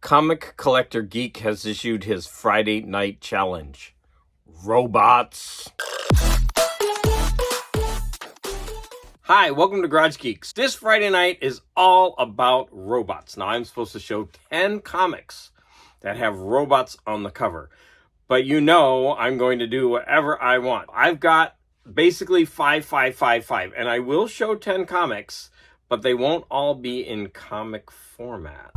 Comic Collector Geek has issued his Friday night challenge. Robots. Hi, welcome to Garage Geeks. This Friday night is all about robots. Now, I'm supposed to show 10 comics that have robots on the cover. But you know I'm going to do whatever I want. I've got basically 5, and I will show 10 comics, but they won't all be in comic format.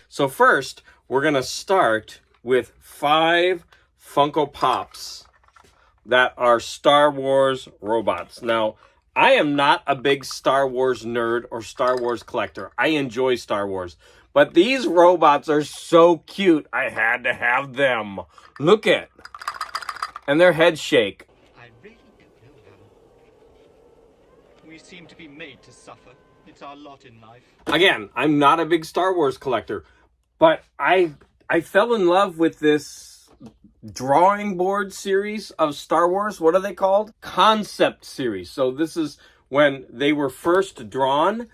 So first, we're going to start with 5 Funko Pops that are Star Wars robots. Now, I am not a big Star Wars nerd or Star Wars collector. I enjoy Star Wars. But these robots are so cute, I had to have them. Look at, and their heads shake. I really don't know how. We seem to be made to suffer. It's our lot in life. Again, I'm not a big Star Wars collector, but I fell in love with this drawing board series of Star Wars. What are they called? Concept series. So this is when they were first drawn.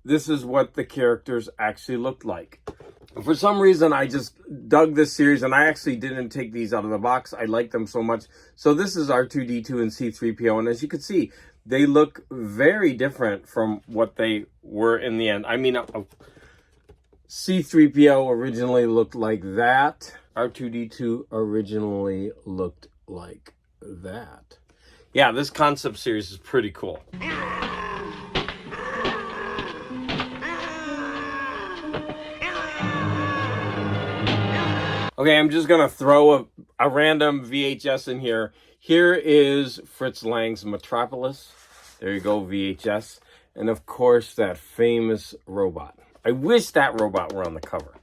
This is what the characters actually looked like. For some reason, I just dug this series, and I actually didn't take these out of the box. I like them so much. So this is R2-D2 and C-3PO, and as you can see, they look very different from what they were in the end. I mean, C-3PO originally looked like that. R2-D2 originally looked like that. Yeah, this concept series is pretty cool. Okay, I'm just going to throw a random VHS in here. Here is Fritz Lang's Metropolis. There you go, VHS. And of course, that famous robot. I wish that robot were on the cover.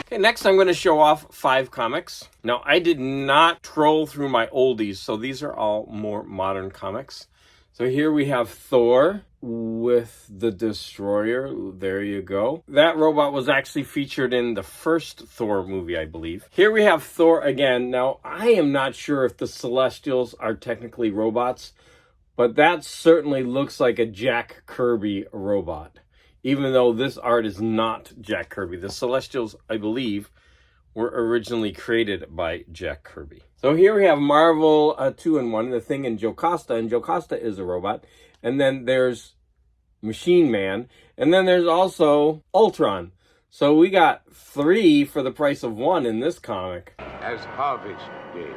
Okay, next I'm going to show off 5 comics. Now, I did not troll through my oldies, so these are all more modern comics. So here we have Thor with the Destroyer. There you go. That robot was actually featured in the first Thor movie, I believe. Here we have Thor again. Now, I am not sure if the Celestials are technically robots, but that certainly looks like a Jack Kirby robot, even though this art is not Jack Kirby. The Celestials, I believe, were originally created by Jack Kirby. So here we have Marvel 2-in-1, The Thing, and Jocasta, and Jocasta is a robot. And then there's Machine Man, and then there's also Ultron. So we got 3 for the price of 1 in this comic. As harvest did.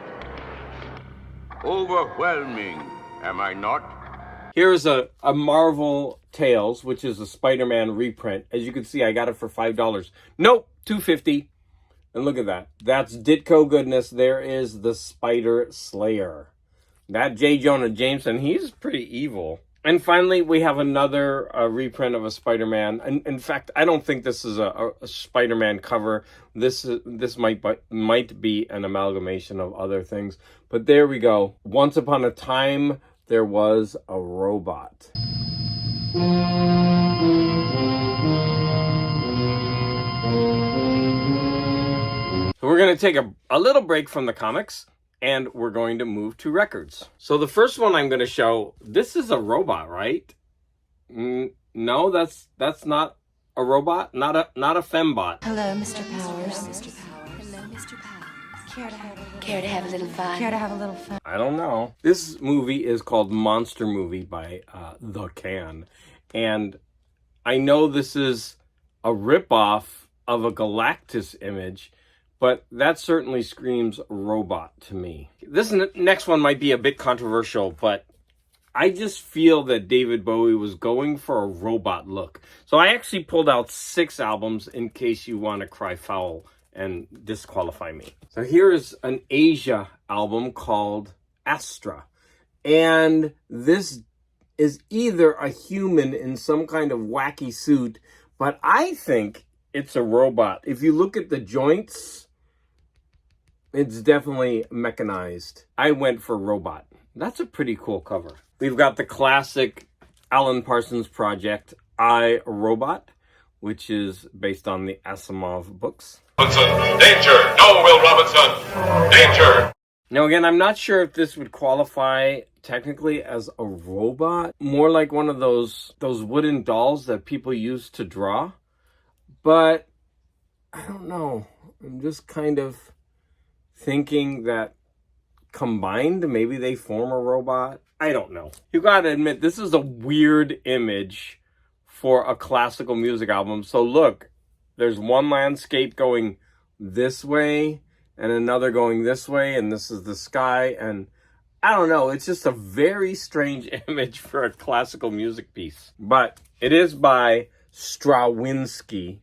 Overwhelming, am I not? Here's a Marvel Tales, which is a Spider-Man reprint. As you can see, I got it for $5. Nope, $2.50. And look at that. That's Ditko goodness. There is the Spider Slayer. That J. Jonah Jameson, he's pretty evil. And finally, we have another reprint of a Spider-Man. In fact, I don't think this is a Spider-Man cover. This might be an amalgamation of other things. But there we go. Once upon a time, there was a robot. So we're going to take a little break from the comics, and we're going to move to records. So the first one I'm going to show, this is a robot, right? No, that's not a robot, not a fembot. Hello, Mr. Powers. Mr. Powers. Hello, Mr. Powers. Care to have a little fun? Care to have a little fun? I don't know. This movie is called Monster Movie by The Can. And I know this is a ripoff of a Galactus image, but that certainly screams robot to me. This next one might be a bit controversial, but I just feel that David Bowie was going for a robot look. So I actually pulled out 6 albums in case you want to cry foul and disqualify me. So here is an Asia album called Astra. And this is either a human in some kind of wacky suit, but I think it's a robot. If you look at the joints, it's definitely mechanized. I went for robot. That's a pretty cool cover. We've got the classic Alan Parsons Project, I, Robot, which is based on the Asimov books. Robinson, danger! No, Will Robinson! Danger! Now, again, I'm not sure if this would qualify technically as a robot, more like one of those wooden dolls that people use to draw. But I don't know. I'm just kind of thinking that combined, maybe they form a robot. I don't know. You gotta admit, this is a weird image for a classical music album. So look, there's one landscape going this way and another going this way, and this is the sky, and I don't know, it's just a very strange image for a classical music piece. But it is by Straczynski,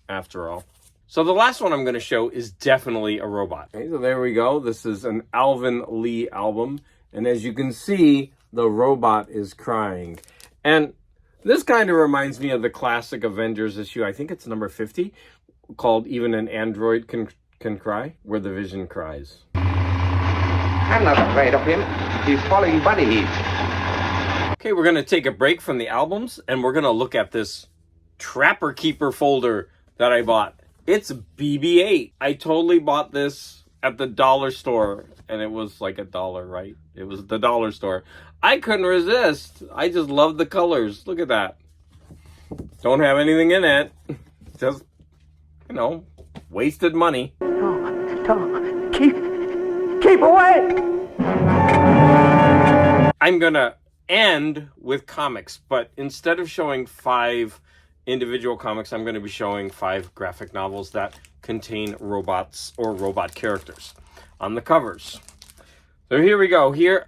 after all. So the last one I'm going to show is definitely a robot. Okay, so there we go. This is an Alvin Lee album, and as you can see, the robot is crying. And this kind of reminds me of the classic Avengers issue, I think it's number 50, called Even an Android Can Cry, where the Vision cries. I'm not afraid of him. He's following bunny heat. Okay, we're going to take a break from the albums, and we're going to look at this Trapper Keeper folder that I bought. It's BB-8. I totally bought this at the dollar store, and it was like $1, right? It was the dollar store. I couldn't resist. I just love the colors. Look at that. Don't have anything in it. Just, you know, wasted money. No, keep away! I'm gonna end with comics, but instead of showing 5 individual comics, I'm going to be showing 5 graphic novels that contain robots or robot characters on the covers. So here we go. Here,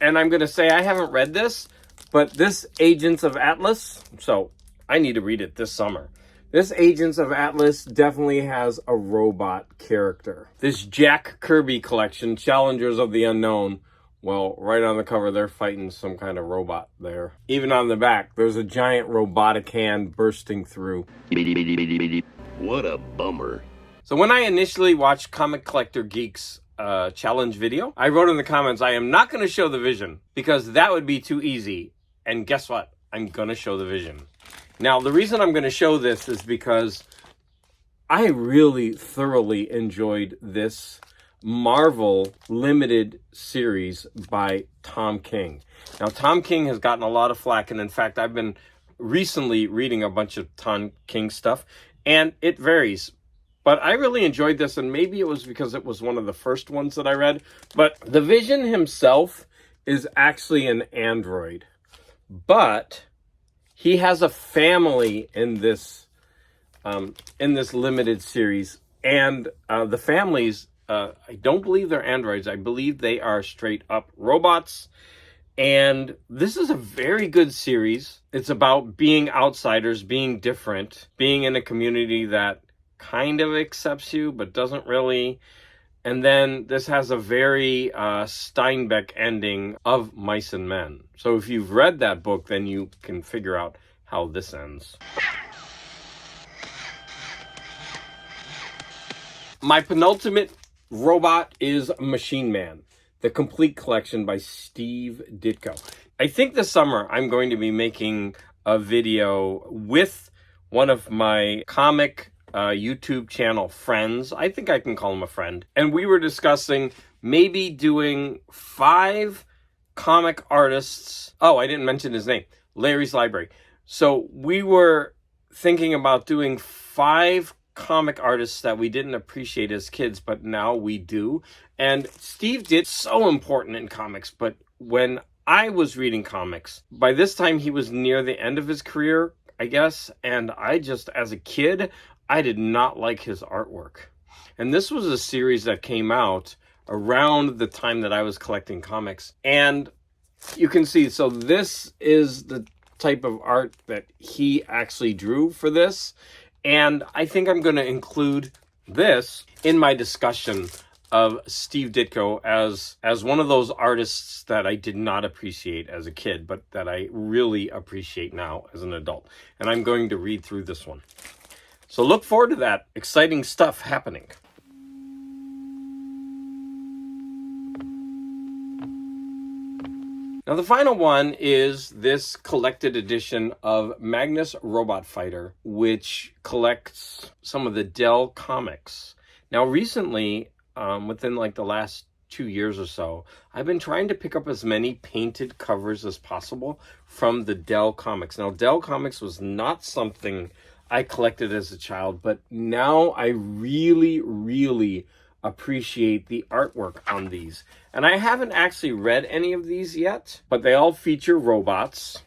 and I'm going to say I haven't read this, but this Agents of Atlas, so I need to read it this summer. This Agents of Atlas definitely has a robot character. This Jack Kirby collection, Challengers of the Unknown, well, right on the cover, they're fighting some kind of robot there. Even on the back, there's a giant robotic hand bursting through. What a bummer. So when I initially watched Comic Collector Geek's challenge video, I wrote in the comments, I am not going to show the Vision because that would be too easy. And guess what? I'm going to show the Vision. Now, the reason I'm going to show this is because I really thoroughly enjoyed this Marvel limited series by Tom King. Now, Tom King has gotten a lot of flack, and in fact, I've been recently reading a bunch of Tom King stuff, and it varies. But I really enjoyed this, and maybe it was because it was one of the first ones that I read. But the Vision himself is actually an android, but he has a family in this limited series, and the families. I don't believe they're androids. I believe they are straight up robots. And this is a very good series. It's about being outsiders, being different, being in a community that kind of accepts you, but doesn't really. And then this has a very Steinbeck ending of Mice and Men. So if you've read that book, then you can figure out how this ends. My penultimate robot is Machine Man, the complete collection by Steve Ditko. I think this summer I'm going to be making a video with one of my comic YouTube channel friends. I think I can call him a friend. And we were discussing maybe doing 5 comic artists. Oh, I didn't mention his name. Larry's Library. So we were thinking about doing 5 comic artists that we didn't appreciate as kids, but now we do. And Steve did so important in comics, but when I was reading comics, by this time he was near the end of his career, I guess, and I just, as a kid, I did not like his artwork. And this was a series that came out around the time that I was collecting comics. And you can see, so this is the type of art that he actually drew for this. And I think I'm going to include this in my discussion of Steve Ditko as one of those artists that I did not appreciate as a kid, but that I really appreciate now as an adult. And I'm going to read through this one. So look forward to that exciting stuff happening. Now, the final one is this collected edition of Magnus Robot Fighter, which collects some of the Dell comics. Now, recently, within like the last 2 years or so, I've been trying to pick up as many painted covers as possible from the Dell Comics. Now, Dell Comics was not something I collected as a child, but now I really, really appreciate the artwork on these. And I haven't actually read any of these yet, but they all feature robots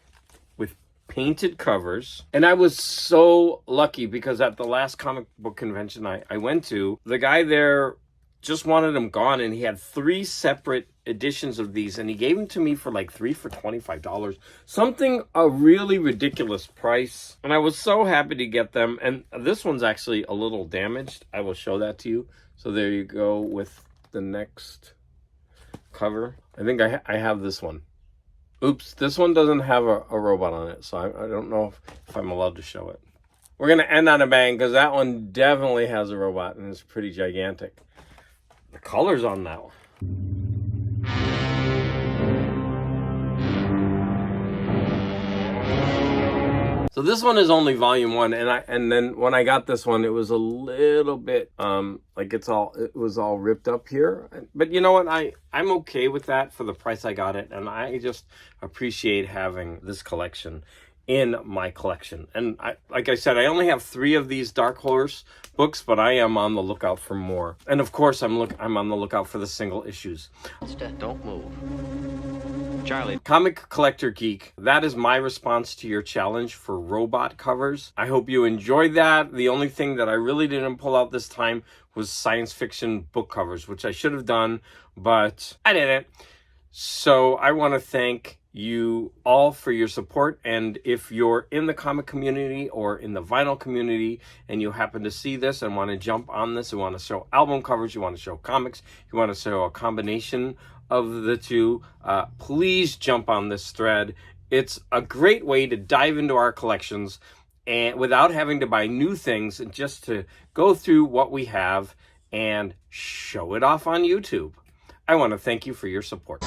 with painted covers. And I was so lucky because at the last comic book convention I went to, the guy there just wanted them gone, and he had 3 separate editions of these, and he gave them to me for like 3 for $25. Something a really ridiculous price. And I was so happy to get them. And this one's actually a little damaged. I will show that to you. So there you go with the next cover. I think I have this one. Oops, this one doesn't have a robot on it, so I don't know if I'm allowed to show it. We're going to end on a bang because that one definitely has a robot, and it's pretty gigantic. The colors on that one. So this one is only volume 1, and then when I got this one, it was a little bit like it was all ripped up here. But you know what? I'm okay with that for the price I got it, and I just appreciate having this collection in my collection. And like I said, I only have 3 of these Dark Horse books, but I am on the lookout for more. And of course, I'm on the lookout for the single issues. Don't move. Charlie. Comic Collector Geek, that is my response to your challenge for robot covers. I hope you enjoyed that. The only thing that I really didn't pull out this time was science fiction book covers, which I should have done, but I didn't. So I want to thank you all for your support, and if you're in the comic community or in the vinyl community and you happen to see this and want to jump on this, you want to show album covers, you want to show comics, you want to show a combination of the two, please jump on this thread. It's a great way to dive into our collections and without having to buy new things, and just to go through what we have and show it off on YouTube. I want to thank you for your support.